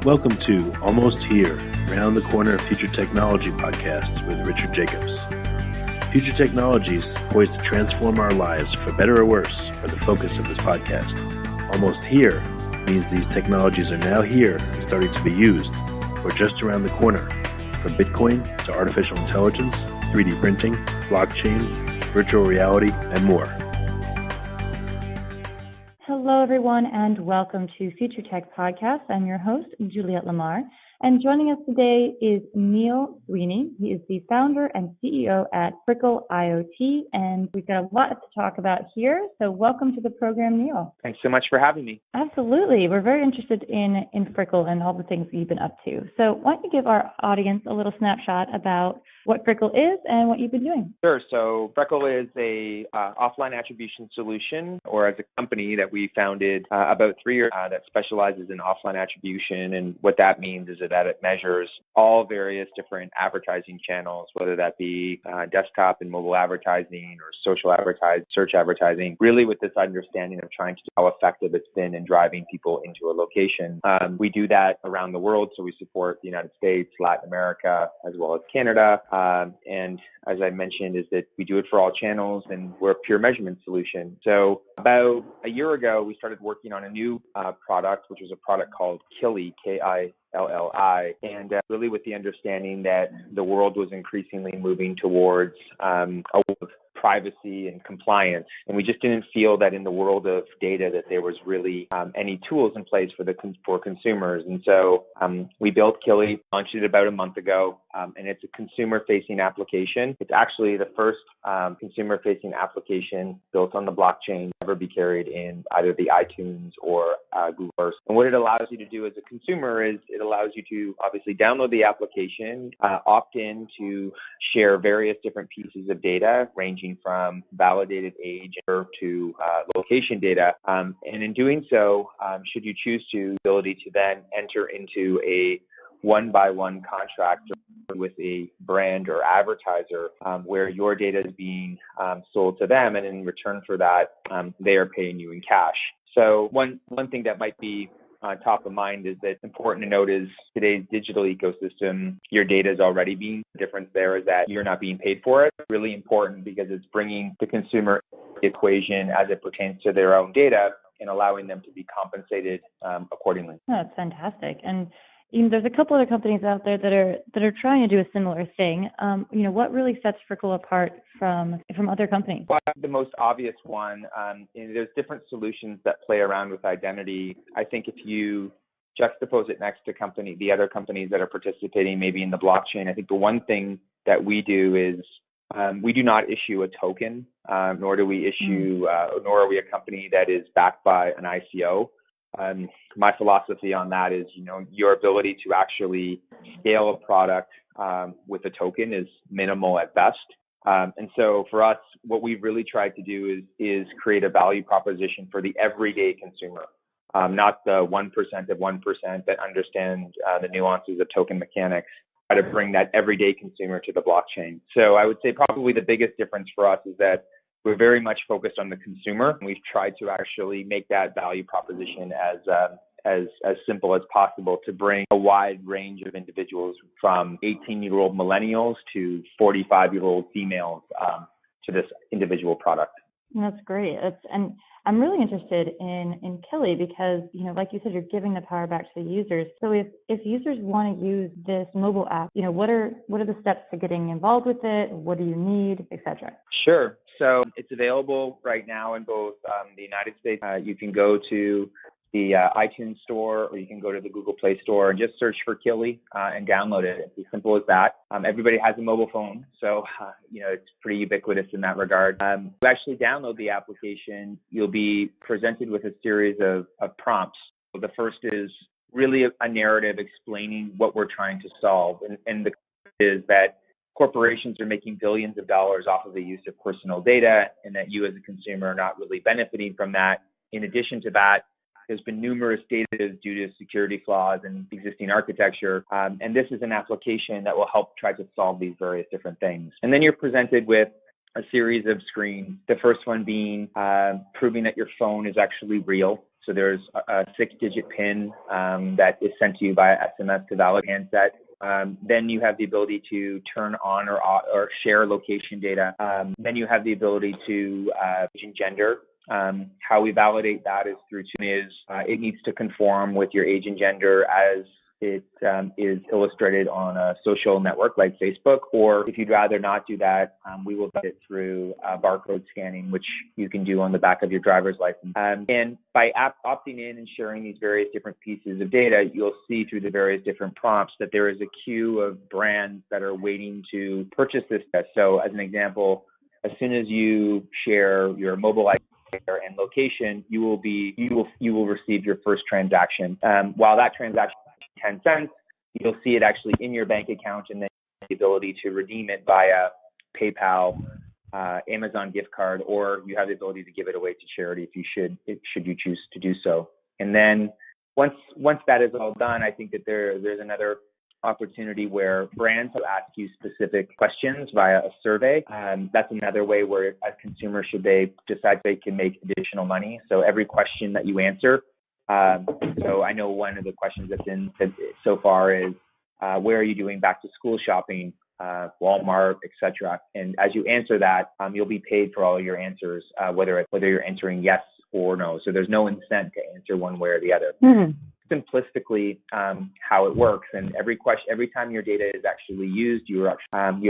Welcome to Almost Here, Round the Corner Future Technology podcast with Richard Jacobs. Future technologies poised to transform our lives for better or worse are the focus of this podcast. Almost here means these technologies are now here and starting to be used, or just around the corner, from Bitcoin to artificial intelligence, 3D printing, blockchain, virtual reality, and more. Hello, everyone, and welcome to Future Tech Podcast. I'm your host, Juliette Lamar, and joining us today is Neil Sweeney. He is the founder and CEO at Freckle IoT, and we've got a lot to talk about here. So welcome to the program, Neil. Thanks so much for having me. Absolutely. We're very interested in Freckle and all the things that you've been up to. So why don't you give our audience a little snapshot about what Freckle is and what you've been doing? Sure. So Freckle is a offline attribution solution, or as a company that we founded about 3 years that specializes in offline attribution. And what that means is that it measures all various different advertising channels, whether that be desktop and mobile advertising or social advertising, search advertising, really with this understanding of trying to see how effective it's been in driving people into a location. We do that around the world. So we support the United States, Latin America, as well as Canada. And as I mentioned, is that we do it for all channels, and we're a pure measurement solution. So about a year ago, we started working on a new product, which was a product called Killy, K-I-L-L-I, and really with the understanding that the world was increasingly moving towards a world of privacy and compliance. And we just didn't feel that in the world of data that there was really any tools in place for consumers. And so we built Killy, launched it about a month ago, and it's a consumer-facing application. It's actually the first consumer-facing application built on the blockchain to ever be carried in either the iTunes or Google Earth. And what it allows you to do as a consumer is it allows you to obviously download the application, opt in to share various different pieces of data, ranging from validated age to location data. And in doing so, should you choose to, the ability to then enter into a one-by-one contract with a brand or advertiser where your data is being sold to them, and in return for that, they are paying you in cash. So one thing that might be top of mind is that important to note is today's digital ecosystem, your data is already being, the difference there is that you're not being paid for it. Really important because it's bringing the consumer equation as it pertains to their own data and allowing them to be compensated accordingly. Oh, that's fantastic. And there's a couple other companies out there that are trying to do a similar thing. What really sets Freckle apart from other companies? Well, the most obvious one, there's different solutions that play around with identity. I think if you juxtapose it next to the other companies that are participating maybe in the blockchain, I think the one thing that we do is we do not issue a token, nor do we issue, nor are we a company that is backed by an ICO. My philosophy on that is, your ability to actually scale a product with a token is minimal at best. And so for us, what we've really tried to do is create a value proposition for the everyday consumer, not the 1% of 1% that understand the nuances of token mechanics, try to bring that everyday consumer to the blockchain. So I would say probably the biggest difference for us is that we're very much focused on the consumer. We've tried to actually make that value proposition as simple as possible to bring a wide range of individuals from 18-year-old millennials to 45-year-old females to this individual product. That's great. And I'm really interested in Killy because, like you said, you're giving the power back to the users. So if users want to use this mobile app, what are the steps to getting involved with it? What do you need, et cetera? Sure. So it's available right now in both the United States. You can go to the iTunes store, or you can go to the Google Play Store and just search for Killy and download it. It's as simple as that. Everybody has a mobile phone, so it's pretty ubiquitous in that regard. You actually download the application, you'll be presented with a series of prompts. So the first is really a narrative explaining what we're trying to solve, and the is that corporations are making billions of dollars off of the use of personal data, and that you as a consumer are not really benefiting from that. In addition to that, there's been numerous data due to security flaws and existing architecture, and this is an application that will help try to solve these various different things. And then you're presented with a series of screens, the first one being proving that your phone is actually real. So there's a 6-digit PIN that is sent to you via SMS to validate handset. Then you have the ability to turn on or share location data. Then you have the ability to age and gender. How we validate that is through it needs to conform with your age and gender as it is illustrated on a social network like Facebook, or if you'd rather not do that, we will do it through barcode scanning, which you can do on the back of your driver's license. And by opting in and sharing these various different pieces of data, you'll see through the various different prompts that there is a queue of brands that are waiting to purchase this. So as an example, as soon as you share your mobile ID and location, you will receive your first transaction. While that transaction 10 cents, you'll see it actually in your bank account, and then the ability to redeem it via PayPal, Amazon gift card, or you have the ability to give it away to charity if you choose to do so. And then once that is all done, I think that there's another opportunity where brands will ask you specific questions via a survey. That's another way where as consumers, should they decide they can make additional money. So every question that you answer, so I know one of the questions that's in so far is, where are you doing back to school shopping, Walmart, etc. And as you answer that, you'll be paid for all your answers, whether you're answering yes or no. So there's no incentive to answer one way or the other. Mm-hmm. Simplistically, how it works, and every time your data is actually used, you're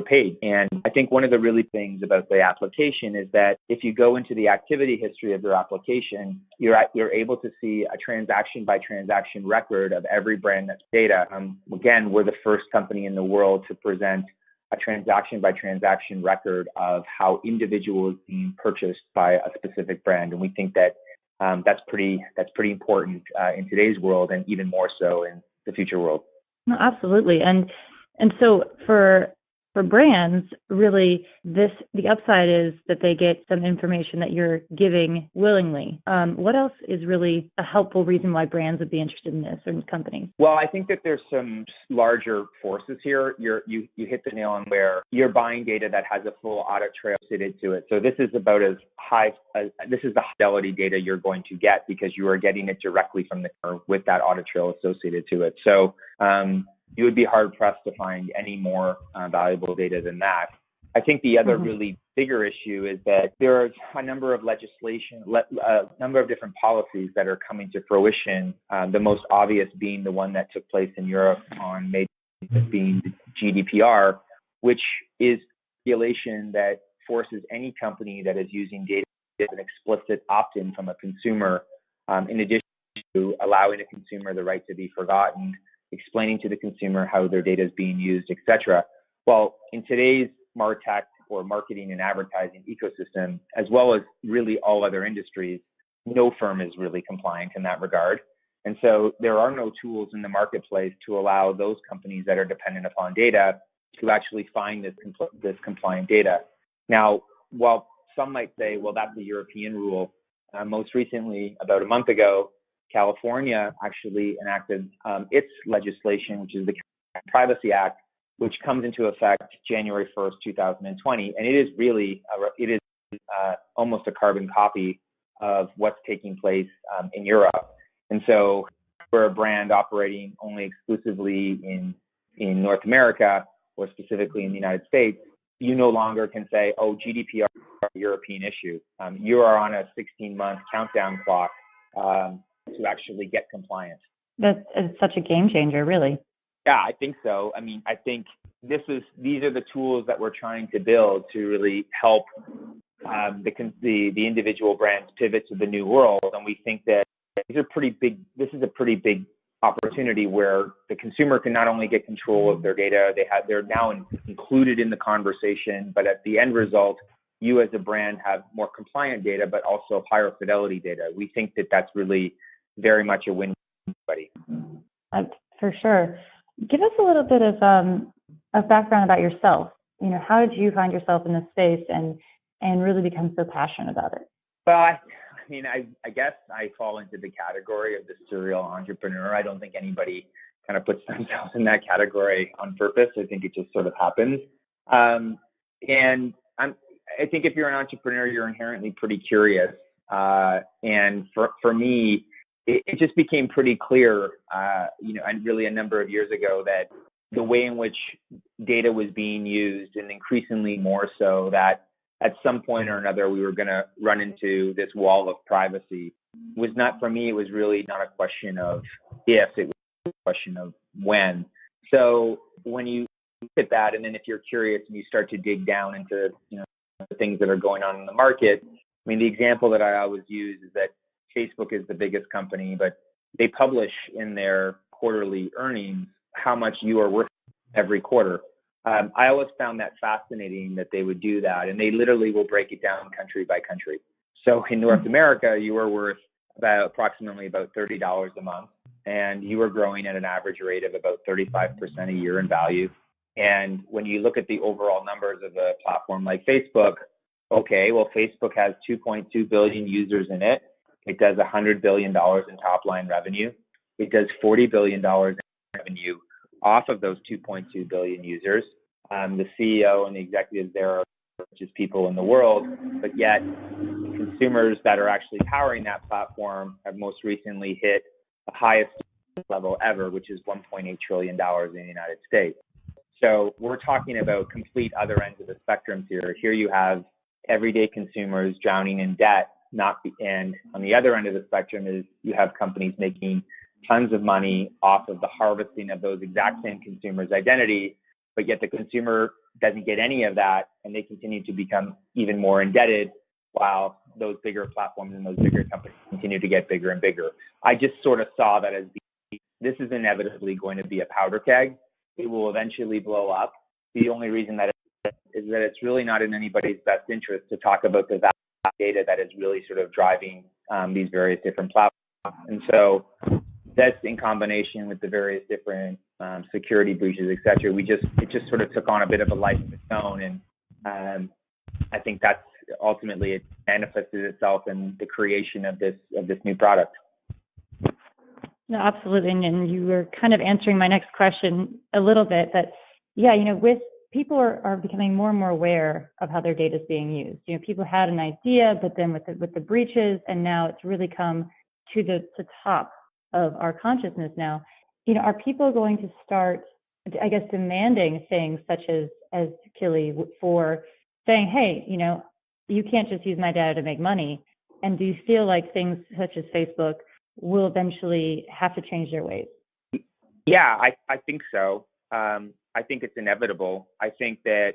paid. And I think one of the really things about the application is that if you go into the activity history of your application, you're able to see a transaction by transaction record of every brand that's data. Again, we're the first company in the world to present a transaction by transaction record of how individuals being purchased by a specific brand, and we think that that's pretty important in today's world, and even more so in the future world. No, absolutely. And so for brands, really, the upside is that they get some information that you're giving willingly. What else is really a helpful reason why brands would be interested in this, or companies? Well, I think that there's some larger forces here. You hit the nail on where you're buying data that has a full audit trail fitted to it. So this is about this is the fidelity data you're going to get, because you are getting it directly from with that audit trail associated to it. So you would be hard pressed to find any more valuable data than that. I think the other really bigger issue is that there's a number of number of different policies that are coming to fruition. The most obvious being the one that took place in Europe on May, being the GDPR, which is regulation that forces any company that is using data as an explicit opt-in from a consumer, in addition to allowing a consumer the right to be forgotten, explaining to the consumer how their data is being used, etc. Well, in today's MarTech, or marketing and advertising ecosystem, as well as really all other industries, no firm is really compliant in that regard. And so there are no tools in the marketplace to allow those companies that are dependent upon data to actually find this compliant data. Now, while some might say, well, that's a European rule, most recently, about a month ago, California actually enacted its legislation, which is the Privacy Act, which comes into effect January 1st, 2020. And it is really, almost a carbon copy of what's taking place in Europe. And so for a brand operating only exclusively in North America, or specifically in the United States, you no longer can say, oh, GDPR is a European issue. You are on a 16-month countdown clock to actually get compliant. That's such a game changer, really. Yeah, I think so. I mean, I think these are the tools that we're trying to build to really help the individual brands pivot to the new world. And we think that this is a pretty big opportunity where the consumer can not only get control of their data, they're now included in the conversation, but at the end result, you as a brand have more compliant data, but also higher fidelity data. We think that that's really very much a win for everybody. For sure. Give us a little bit of background about yourself. How did you find yourself in this space and really become so passionate about it? Well, I guess I fall into the category of the serial entrepreneur. I don't think anybody kind of puts themselves in that category on purpose. I think it just sort of happens. And I think if you're an entrepreneur, you're inherently pretty curious. And for me, it just became pretty clear, and really a number of years ago, that the way in which data was being used, and increasingly more so, that at some point or another we were going to run into this wall of privacy, was not, for me, it was really not a question of if, it was a question of when. So when you look at that, and then if you're curious and you start to dig down into the things that are going on in the market, I mean, the example that I always use is that Facebook is the biggest company, but they publish in their quarterly earnings how much you are worth every quarter. I always found that fascinating that they would do that, and they literally will break it down country by country. So in North America, you are worth approximately $30 a month, and you are growing at an average rate of about 35% a year in value. And when you look at the overall numbers of a platform like Facebook, okay, well, Facebook has 2.2 billion users in it. It does $100 billion in top line revenue. It does $40 billion in revenue off of those 2.2 billion users. The CEO and the executives there are the richest people in the world, but yet consumers that are actually powering that platform have most recently hit the highest level ever, which is $1.8 trillion in the United States. So we're talking about complete other ends of the spectrum here. Here you have everyday consumers drowning in debt, and on the other end of the spectrum is you have companies making tons of money off of the harvesting of those exact same consumers' identity, but yet the consumer doesn't get any of that, and they continue to become even more indebted while those bigger platforms and those bigger companies continue to get bigger and bigger. I just sort of saw that as this is inevitably going to be a powder keg. It will eventually blow up. The only reason that is that it's really not in anybody's best interest to talk about the data that is really sort of driving these various different platforms. And so that's in combination with the various different security breaches, et cetera. It just sort of took on a bit of a life of its own. And I think that's ultimately it manifested itself in the creation of this new product. No, absolutely. And you were kind of answering my next question a little bit, that, with people are becoming more and more aware of how their data is being used. People had an idea, but then with the breaches, and now it's really come to the top of our consciousness now. Are people going to start, I guess, demanding things such as Kili for saying, hey, you can't just use my data to make money? And do you feel like things such as Facebook will eventually have to change their ways? Yeah, I think so. I think it's inevitable. I think that,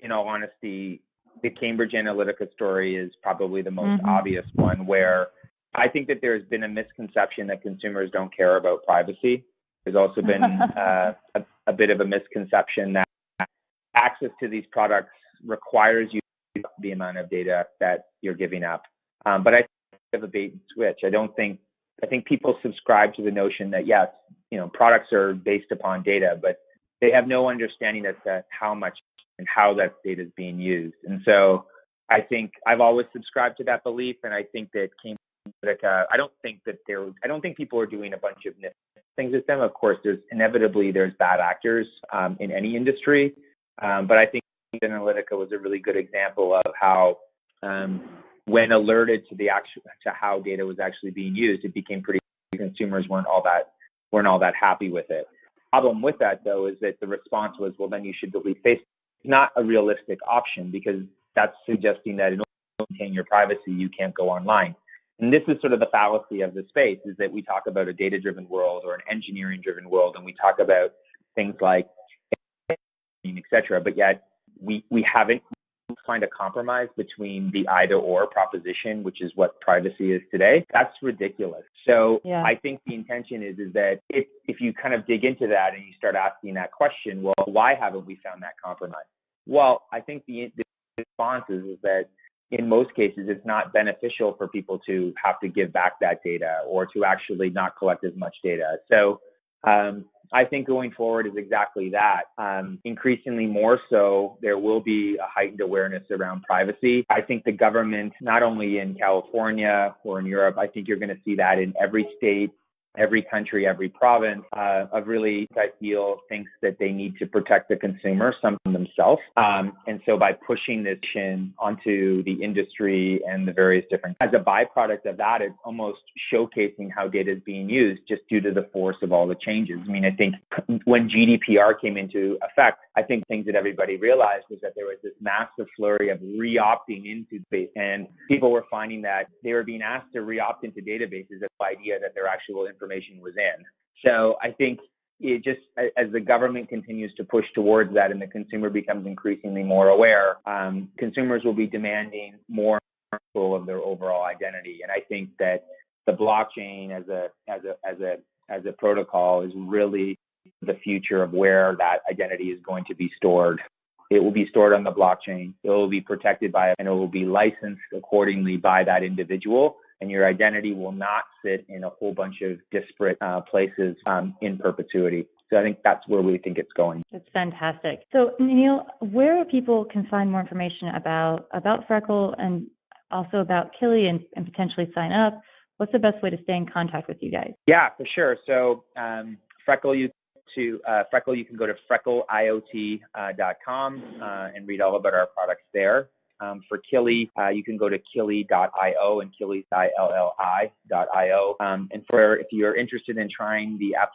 in all honesty, the Cambridge Analytica story is probably the most obvious one, where I think that there's been a misconception that consumers don't care about privacy. There's also been a bit of a misconception that access to these products requires you to the amount of data that you're giving up. But I think it's a bait and switch. I think people subscribe to the notion that, yes, products are based upon data, but they have no understanding as to how much and how that data is being used. And so I think I've always subscribed to that belief, and I think that Cambridge Analytica, I don't think people are doing a bunch of things with them. Of course, there's bad actors in any industry, but I think Cambridge Analytica was a really good example of how, when alerted to how data was actually being used, it became pretty. Consumers weren't all that happy with it. Problem with that, though, is that the response was, well, then you should delete Facebook. It's not a realistic option, because that's suggesting that in order to maintain your privacy, you can't go online. And this is sort of the fallacy of the space, is that we talk about a data-driven world or an engineering-driven world, and we talk about things like, et cetera, but yet we haven't find a compromise between the either-or proposition, which is what privacy is today. That's ridiculous. So I think the intention is that if you kind of dig into that and you start asking that question, well, why haven't we found that compromise? Well, I think the response is that in most cases, it's not beneficial for people to have to give back that data or to actually not collect as much data. So I think going forward is exactly that. Increasingly more so, there will be a heightened awareness around privacy. I think the government, not only in California or in Europe, I think you're going to see that in every state every country, every province of really, I feel, thinks that they need to protect the consumer, some themselves. And so by pushing this onto the industry and the various different, as a byproduct of that, it's almost showcasing how data is being used just due to the force of all the changes. I mean, I think when GDPR came into effect, I think things that everybody realized was that there was this massive flurry of re-opting into space, and people were finding that they were being asked to re-opt into databases with the idea that their actual information was in. So I think it just, as the government continues to push towards that and the consumer becomes increasingly more aware, consumers will be demanding more control of their overall identity. And I think that the blockchain as a protocol is really the future of where that identity is going to be stored. It will be stored on the blockchain. It will be protected by it, and it will be licensed accordingly by that individual. And your identity will not sit in a whole bunch of disparate places in perpetuity. So I think that's where we think it's going. That's fantastic. So Neil, where people can find more information about Freckle and also about Kili and potentially sign up, what's the best way to stay in contact with you guys? Yeah, for sure. So Freckle, you can go to freckleiot.com and read all about our products there. For Kili, you can go to kili.io, and Kili's ILLI.io. And if you're interested in trying the app,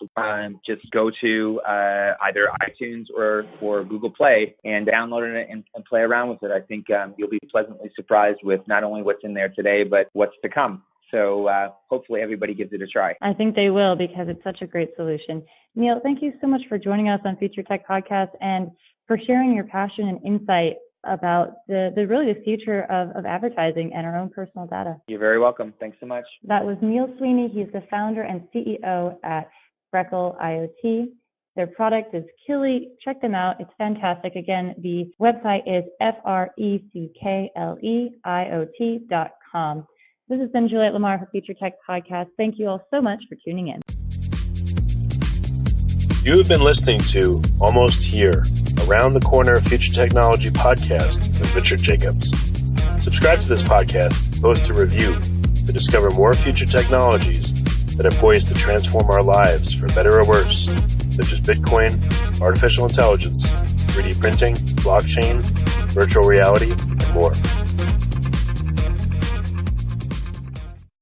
just go to either iTunes or Google Play and download it and play around with it. I think you'll be pleasantly surprised with not only what's in there today, but what's to come. So hopefully everybody gives it a try. I think they will, because it's such a great solution. Neil, thank you so much for joining us on Future Tech Podcast and for sharing your passion and insight about the future of advertising and our own personal data. You're very welcome. Thanks so much. That was Neil Sweeney. He's the founder and CEO at Freckle IoT. Their product is Kili. Check them out. It's fantastic. Again, the website is freckleiot.com. This has been Juliette Lamar for Future Tech Podcast. Thank you all so much for tuning in. You have been listening to Almost Here, Around the Corner Future Technology Podcast with Richard Jacobs. Subscribe to this podcast, post a review to discover more future technologies that are poised to transform our lives for better or worse, such as Bitcoin, artificial intelligence, 3D printing, blockchain, virtual reality, and more.